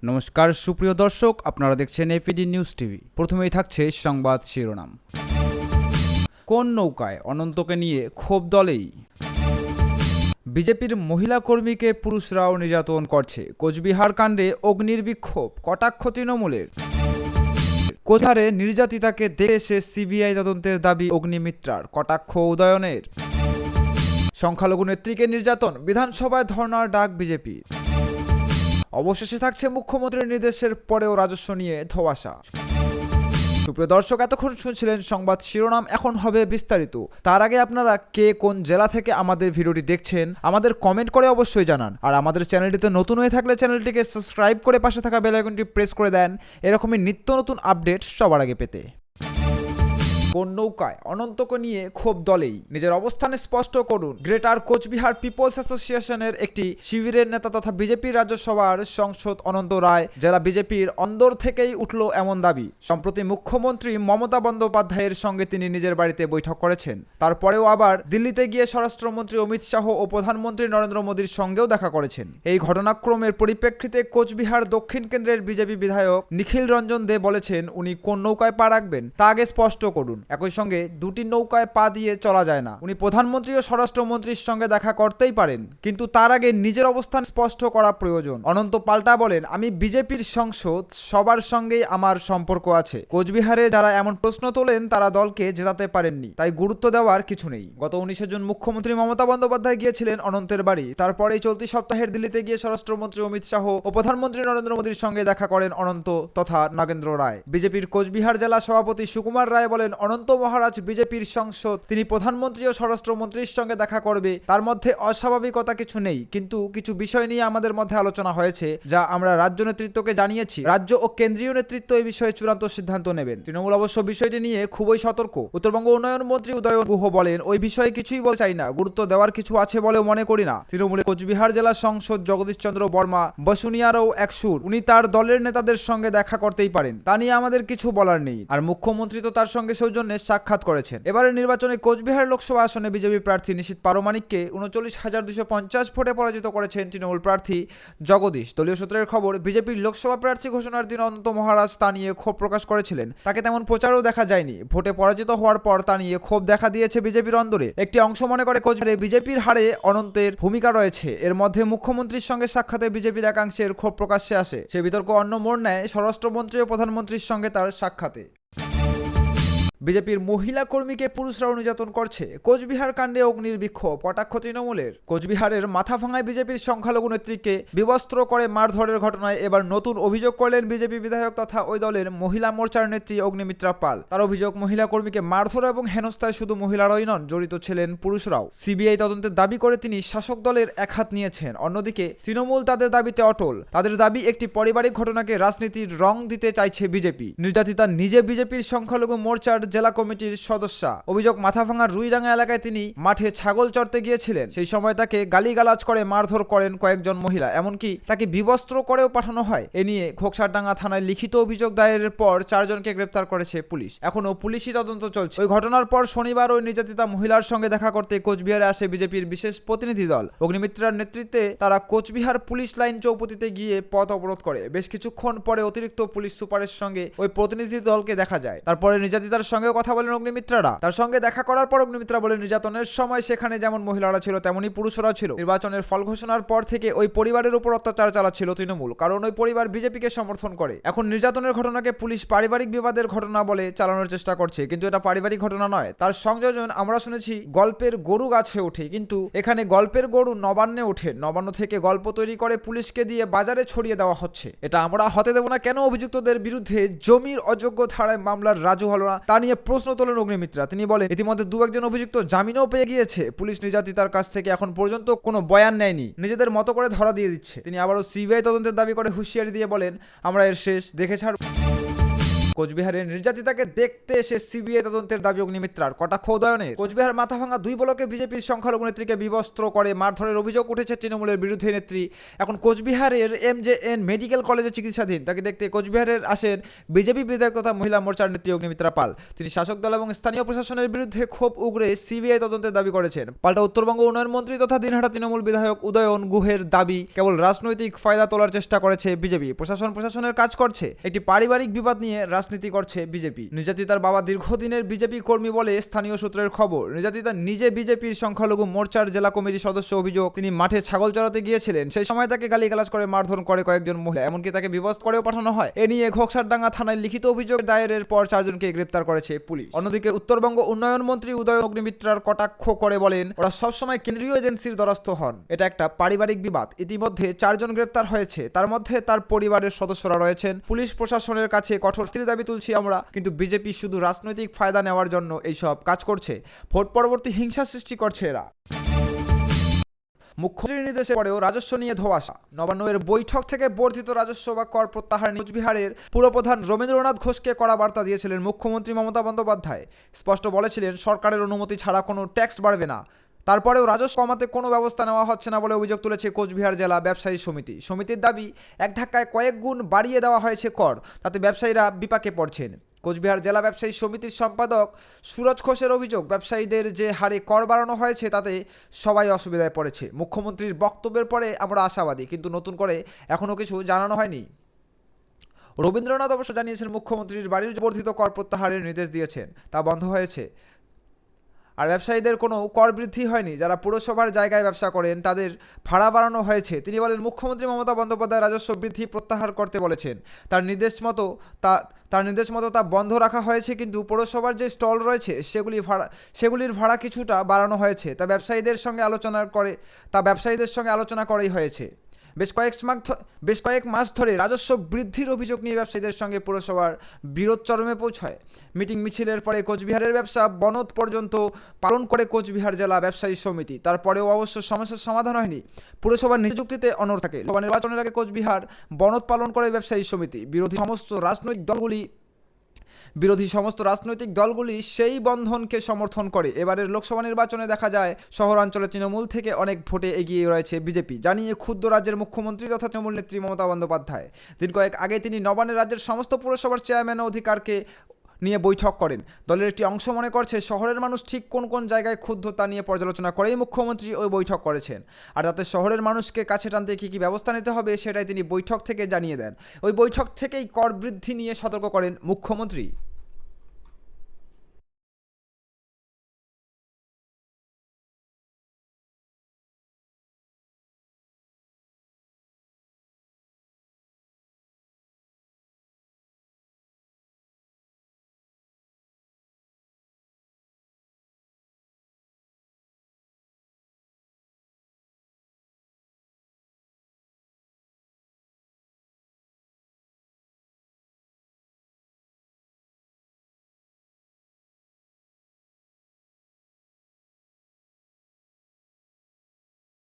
নমস্কার সুপ্রিয় দর্শক, আপনারা দেখছেন এপিডি নিউজ টিভি। প্রথমেই থাকছে সংবাদ শিরোনাম। কোন নৌকায় অনন্তকে নিয়ে ক্ষোভ দলেই? বিজেপির মহিলা কর্মীকে পুরুষরাও নির্যাতন করছে, কোচবিহার কাণ্ডে অগ্নির বিক্ষোভ, কটাক্ষ তৃণমূলের। কোচবিহারে নির্যাতিতাকে দেখে এসে সিবিআই তদন্তের দাবি অগ্নিমিত্রার, কটাক্ষ উদয়নের। সংখ্যালঘু নেত্রীকে নির্যাতন, বিধানসভায় ধর্নার ডাক বিজেপির। অবশেষে থাকছে মুখ্যমন্ত্রীর নির্দেশের পরেও রাজস্ব নিয়ে ধোঁয়াশা। সুপ্রিয় দর্শক, এতক্ষণ শুনছিলেন সংবাদ শিরোনাম, এখন হবে বিস্তারিত। তার আগে আপনারা কে কোন জেলা থেকে আমাদের ভিডিওটি দেখছেন আমাদের কমেন্ট করে অবশ্যই জানান। আর আমাদের চ্যানেলটিতে নতুন হয়ে থাকলে চ্যানেলটিকে সাবস্ক্রাইব করে পাশে থাকা বেল আইকনটি প্রেস করে দেন এরকমই নিত্য নতুন আপডেট সবার আগে পেতে। কোন নৌকায় অনন্তকে নিয়ে ক্ষোভ দলেই? নিজের অবস্থানে স্পষ্ট করুন। গ্রেটার কোচবিহার পিপলস অ্যাসোসিয়েশনের একটি শিবিরের নেতা তথা বিজেপির রাজ্যসভার সংসদ অনন্ত রায় জেলা বিজেপির অন্দর থেকেই উঠল এমন দাবি। সম্প্রতি মুখ্যমন্ত্রী মমতা বন্দ্যোপাধ্যায়ের সঙ্গে তিনি নিজের বাড়িতে বৈঠক করেছেন। তারপরেও আবার দিল্লিতে গিয়ে স্বরাষ্ট্রমন্ত্রী অমিত শাহ ও প্রধানমন্ত্রী নরেন্দ্র মোদীর সঙ্গেও দেখা করেছেন। এই ঘটনাক্রমের পরিপ্রেক্ষিতে কোচবিহার দক্ষিণ কেন্দ্রের বিজেপি বিধায়ক নিখিল রঞ্জন দে বলেছেন, উনি কোন নৌকায় পা রাখবেন তা আগে স্পষ্ট করুন। একই সঙ্গে দুটি নৌকায় পা দিয়ে চলা যায় না। উনি প্রধানমন্ত্রী ও স্বরাষ্ট্রমন্ত্রীর সঙ্গে দেখা করতেই পারেন, কিন্তু তার আগে নিজের অবস্থান স্পষ্ট করা প্রয়োজন। অনন্ত পাল্টা বলেন, আমি বিজেপির সংসদ, সবার সঙ্গেই আমার সম্পর্ক আছে। কোচবিহারে যারা এমন প্রশ্ন তোলেন তারা দলকে জেতাতে পারেননি, তাই গুরুত্ব দেওয়ার কিছু নেই। গত 19 জুন মুখ্যমন্ত্রী মমতা বন্দ্যোপাধ্যায় গিয়েছিলেন অনন্তের বাড়ি। তারপরেই চলতি সপ্তাহের দিল্লিতে গিয়ে স্বরাষ্ট্রমন্ত্রী অমিত শাহ ও প্রধানমন্ত্রী নরেন্দ্র মোদীর সঙ্গে দেখা করেন অনন্ত তথা নাগেন্দ্র রায়। বিজেপির কোচবিহার জেলা সভাপতি সুকুমার রায় বলেন, অনন্ত মহারাজ বিজেপির সংসদ, তিনি প্রধানমন্ত্রী ও স্বরাষ্ট্রমন্ত্রীর সঙ্গে দেখা করবে, তার মধ্যে অস্বাভাবিকতা কিছু নেই। কিন্তু কিছু বিষয় নিয়ে আমাদের মধ্যে আলোচনা হয়েছে, যা আমরা রাজ্য নেতৃত্বকে জানিয়েছি। রাজ্য ও কেন্দ্রীয় নেতৃত্ব এই বিষয়ে চূড়ান্ত সিদ্ধান্ত নেবেন। তৃণমূল অবশ্য বিষয়টি নিয়ে খুবই সতর্ক। উত্তরবঙ্গ উন্নয়ন মন্ত্রী উদয়ন গুহ বলেন, ওই বিষয়ে কিছুই বলতে চাই না, গুরুত্ব দেওয়ার কিছু আছে বলেও মনে করি না। তৃণমূলের কোচবিহার জেলা সংসদ জগদীশ চন্দ্র বর্মা বসুনিয়ারও একসুর, উনি তার দলের নেতাদের সঙ্গে দেখা করতেই পারেন, তা নিয়ে আমাদের কিছু বলার নেই। আর মুখ্যমন্ত্রী তো তার সঙ্গে সৌজন্যে সাক্ষাৎ করেছেন। এবারের নির্বাচনে কোচবিহার লোকসভা আসনে বিজেপি প্রার্থী নিশীথ পারমাণিককে 39,250 ভোটে পরাজিত করেছেন তৃণমূল প্রার্থী জগদীশ। দলীয় সূত্রের খবর, বিজেপির লোকসভা প্রার্থী ঘোষণার দিন অনন্ত মহারাজ তা নিয়ে ক্ষোভ প্রকাশ করেছিলেন। তাকে তেমন প্রচারও দেখা যায়নি। ভোটে পরাজিত হওয়ার পর তা নিয়ে ক্ষোভ দেখা দিয়েছে বিজেপির অন্দরে। একটি অংশ মনে করে কোচবিহারে বিজেপির হারে অনন্তের ভূমিকা রয়েছে। এর মধ্যে মুখ্যমন্ত্রীর সঙ্গে সাক্ষাতে বিজেপির একাংশের ক্ষোভ প্রকাশ্যে আসে। সে বিতর্ক অন্য মোড় নেয় স্বরাষ্ট্রমন্ত্রী ও প্রধানমন্ত্রীর সঙ্গে তার সাক্ষাতে। বিজেপির মহিলা কর্মীকে পুরুষরাও নির্যাতন করছে, কোচবিহার কাণ্ডে অগ্নির বিক্ষোভ, কটাক্ষ তৃণমূলের। কোচবিহারের মাথাভাঙায় বিজেপির সংখ্যালঘু নেত্রীকে বিবস্ত্র করে মারধরের ঘটনায় এবার নতুন অভিযোগ করলেন বিজেপি বিধায়ক তথা ওই দলের মহিলা মোর্চার নেত্রী অগ্নিমিত্রা পাল। তার অভিযোগ, মহিলা কর্মীকে মারধর এবং হেনস্থায় শুধু মহিলারাই নন, জড়িত ছিলেন পুরুষরাও। সিবিআই তদন্তের দাবি করে তিনি শাসক দলের একহাত নিয়েছেন। অন্যদিকে তৃণমূল তাদের দাবিতে অটল। তাদের দাবি, একটি পারিবারিক ঘটনাকে রাজনীতির রং দিতে চাইছে বিজেপি। নির্যাতিতা নিজে বিজেপির সংখ্যালঘু মোর্চার জেলা কমিটির সদস্যা। অভিযোগ, মাথাভাঙার রুইডাঙ্গা এলাকায় তিনি মাঠে ছাগল চড়তে গিয়েছিলেন। সেই সময় তাকে গালিগালাজ করে মারধর করেন কয়েকজন মহিলা, এমনকি তাকে বিবস্ত্র করেও পাঠানো হয়। এ নিয়ে ঘোকসারডাঙ্গা থানায় লিখিত অভিযোগ দায়েরের পর 4 জনকে গ্রেপ্তার করেছে পুলিশ। এখনো পুলিশি তদন্ত চলছে। ওই ঘটনার পর শনিবার ওই নির্যাতিতা মহিলার সঙ্গে দেখা করতে কোচবিহারে আসে বিজেপির বিশেষ প্রতিনিধি দল। অগ্নিমিত্রার নেতৃত্বে তারা কোচবিহার পুলিশ লাইন চৌপতিতে গিয়ে পথ অবরোধ করে। বেশ কিছুক্ষণ পরে অতিরিক্ত পুলিশ সুপারের সঙ্গে ওই প্রতিনিধি দলকে দেখা যায়। তারপরে নির্যাতিতার সঙ্গে কথা বলেন অগ্নিমিত্রারা। তার সঙ্গে দেখা করার পর অগ্নিমিত্রা বলেন, নির্যাতনের সময় সেখানে যেমন মহিলারা ছিল তেমনি পুরুষরা ছিল। নির্বাচনের ফল ঘোষণার পর থেকে ওই পরিবারের উপর অত্যাচার চালাচ্ছিল তৃণমূল, কারণ ওই পরিবার বিজেপিকে সমর্থন করে। এখন নির্যাতনের ঘটনাকে পুলিশ পারিবারিক বিবাদের ঘটনা বলে চালানোর চেষ্টা করছে, কিন্তু এটা পারিবারিক ঘটনা নয়। তার সংযোজন, আমরা শুনেছি গল্পের গরু গাছে ওঠে, কিন্তু এখানে গল্পের গরু নবান্নে ওঠে। নবান্ন থেকে গল্প তৈরি করে পুলিশকে দিয়ে বাজারে ছড়িয়ে দেওয়া হচ্ছে। এটা আমরা হতে দেব না। কেন অভিযুক্তদের বিরুদ্ধে জমির অযোগ্য ধারায় মামলার রাজু হলো না, তা নিয়ে প্রশ্ন তোলেন অগ্নিমিত্রা। তিনি বলেন, ইতিমধ্যে 2-1 অভিযুক্ত জামিনও পেয়ে গিয়েছে। পুলিশ নির্যাতিতার কাছ থেকে এখন পর্যন্ত কোনো বয়ান নেয়নি, নিজেদের মতো করে ধরা দিয়ে দিচ্ছে। তিনি আবারও সিবিআই তদন্তের দাবি করে হুঁশিয়ারি দিয়ে বলেন, আমরা এর শেষ দেখে ছাড়ব। কোচবিহারের নির্যাতিতাকে দেখতে এসে সিবিআই তদন্তের দাবি অগ্নিমিত্রার, কটাক্ষ উদয়নের। কোচবিহার মাথাভাঙা 2 ব্লকে বিজেপির সংখ্যালঘু নেত্রীকে বিবস্ত্র করে মারধরের অভিযোগ উঠেছে তৃণমূলের বিরোধী নেত্রী। এখন কোচবিহারের MJN মেডিকেল কলেজে চিকিৎসাধীন। তাকে দেখতে কোচবিহারের আসেন বিজেপি বিধায়ক তথা মহিলা মোর্চার নেত্রী অগ্নিমিত্রা পাল। তিনি শাসক দল এবং স্থানীয় প্রশাসনের বিরুদ্ধে ক্ষোভ উগরে সিবিআই তদন্তের দাবি করেছেন। পাল্টা উত্তরবঙ্গ উন্নয়ন মন্ত্রী তথা দিনহাটা তৃণমূল বিধায়ক উদয়ন গুহের দাবি, কেবল রাজনৈতিক ফায়দা তোলার চেষ্টা করেছে বিজেপি। প্রশাসনের কাজ করছে, একটি পারিবারিক বিবাদ নিয়ে রাজনীতি করছে বিজেপি। নির্যাতিতার বাবা দীর্ঘদিনের বিজেপি কর্মী বলে স্থানীয় সূত্রের খবর। নির্যাতিতা নিজে বিজেপির সংখ্যালঘু মোর্চার জেলা কমিটির সদস্য। অভিযোগ, তিনি মাঠে ছাগল চড়াতে গিয়েছিলেন, সেই সময় তাকে গালিগালাজ করে মারধর করে কয়েকজন মহিলা, এমনকি তাকে বিবস্ত্র করেও পাঠানো হয়। এ নিয়ে ঘোকসারডাঙ্গা থানায় লিখিত অভিযোগ দায়েরের পর 4 জনকে গ্রেপ্তার করেছে পুলিশ। অন্যদিকে উত্তরবঙ্গ উন্নয়ন মন্ত্রী উদয়ন অগ্নিমিত্রার কটাক্ষ করে বলেন, ওরা সবসময় কেন্দ্রীয় এজেন্সির দ্বারস্থ হন, এটা একটা পারিবারিক বিবাদ। ইতিমধ্যে 4 জন গ্রেপ্তার হয়েছে, তার মধ্যে তার পরিবারের সদস্যরা রয়েছেন। পুলিশ প্রশাসনের কাছে কঠোর শাস্তির দাবি তুলছি আমরা, কিন্তু বিজেপি শুধু রাজনৈতিক ফায়দা নেওয়ার জন্য এইসব কাজ করছে। ভোট পরবর্তী হিংসা সৃষ্টি করছে এরা। মুখ্যমন্ত্রীর নির্দেশে পরেও রাজস্ব নিয়ে ধোঁয়াশা। নবান্নের বৈঠক থেকে বর্ধিত রাজস্ব বা কর প্রত্যাহার নিয়ে কোচবিহারের পুরপ্রধান রবীন্দ্রনাথ ঘোষকে কড়া বার্তা দিয়েছিলেন মুখ্যমন্ত্রী মমতা বন্দ্যোপাধ্যায়। স্পষ্ট বলেছিলেন, সরকারের অনুমতি ছাড়া কোনো ট্যাক্স বাড়বে না। তারপরেও রাজস্ব কমাতে কোনো ব্যবস্থা নেওয়া হচ্ছে না বলে অভিযোগ তুলেছে কোচবিহার জেলা ব্যবসায়ী সমিতি। সমিতির দাবি, এক ধাক্কায় কয়েক গুণ বাড়িয়ে দেওয়া হয়েছে কর, তাতে ব্যবসায়ীরা বিপাকে পড়ছেন। কোচবিহার জেলা ব্যবসায়ী সমিতির সম্পাদক সুরজ ঘোষের অভিযোগ, ব্যবসায়ীদের যে হারে কর বাড়ানো হয়েছে তাতে সবাই অসুবিধায় পড়েছে। মুখ্যমন্ত্রীর বক্তব্যের পরে আমরা আশাবাদী, কিন্তু নতুন করে এখনও কিছু জানানো হয়নি। রবীন্দ্রনাথ অবশ্য জানিয়েছেন, মুখ্যমন্ত্রীর বাড়ির বর্ধিত কর প্রত্যাহারের নির্দেশ দিয়েছেন, তা বন্ধ হয়েছে। আর ব্যবসায়ীদের কোনো কর বৃদ্ধি হয়নি। যারা পুরসভার জায়গায় ব্যবসা করেন তাদের ভাড়া বাড়ানো হয়েছে। তিনি বলেন, মুখ্যমন্ত্রী মমতা বন্দ্যোপাধ্যায় রাজস্ব বৃদ্ধি প্রত্যাহার করতে বলেছেন, তার নির্দেশ মতো তা বন্ধ রাখা হয়েছে, কিন্তু পৌরসভার যে স্টল রয়েছে সেগুলির ভাড়া কিছুটা বাড়ানো হয়েছে। তা ব্যবসায়ীদের সঙ্গে আলোচনা করেই হয়েছে। বেশ কয়েক মাস ধরে রাজস্ব বৃদ্ধির অভিযোগ নিয়ে ব্যবসায়ীদের সঙ্গে পুরসভার বিরোধ চরমে পৌঁছায়। মিটিং মিছিলের পরে কোচবিহারের ব্যবসা বনধ পর্যন্ত পালন করে কোচবিহার জেলা ব্যবসায়ী সমিতি। তারপরেও অবশ্য সমস্যার সমাধান হয়নি। পুরসভার নিজ যুক্তিতে অনড় থাকে। লোকসভা নির্বাচনের আগে কোচবিহার বনধ পালন করে ব্যবসায়ী সমিতি। বিরোধী সমস্ত রাজনৈতিক দলগুলি সেই বন্ধনকে সমর্থন করে। এবারের লোকসভা নির্বাচনে দেখা যায়, শহরাঞ্চলে তৃণমূল থেকে অনেক ভোটে এগিয়ে রয়েছে বিজেপি, জানিয়ে ক্ষুব্ধ রাজ্যের মুখ্যমন্ত্রী তথা তৃণমূল নেত্রী মমতা বন্দ্যোপাধ্যায়। দিন কয়েক আগে তিনি নবান্নে রাজ্যের সমস্ত পুরসভার চেয়ারম্যান ও অধিকারকে নিয়ে বৈঠক করেন। দলের একটি অংশ মনে করছে, শহরের মানুষ ঠিক কোন কোন জায়গায় ক্ষুব্ধ তা নিয়ে পর্যালোচনা করেই মুখ্যমন্ত্রী ওই বৈঠক করেছেন। আর তাতে শহরের মানুষকে কাছে টানতে কী কী ব্যবস্থা নিতে হবে সেটাই তিনি বৈঠক থেকে জানিয়ে দেন। ওই বৈঠক থেকেই কর বৃদ্ধি নিয়ে সতর্ক করেন মুখ্যমন্ত্রী।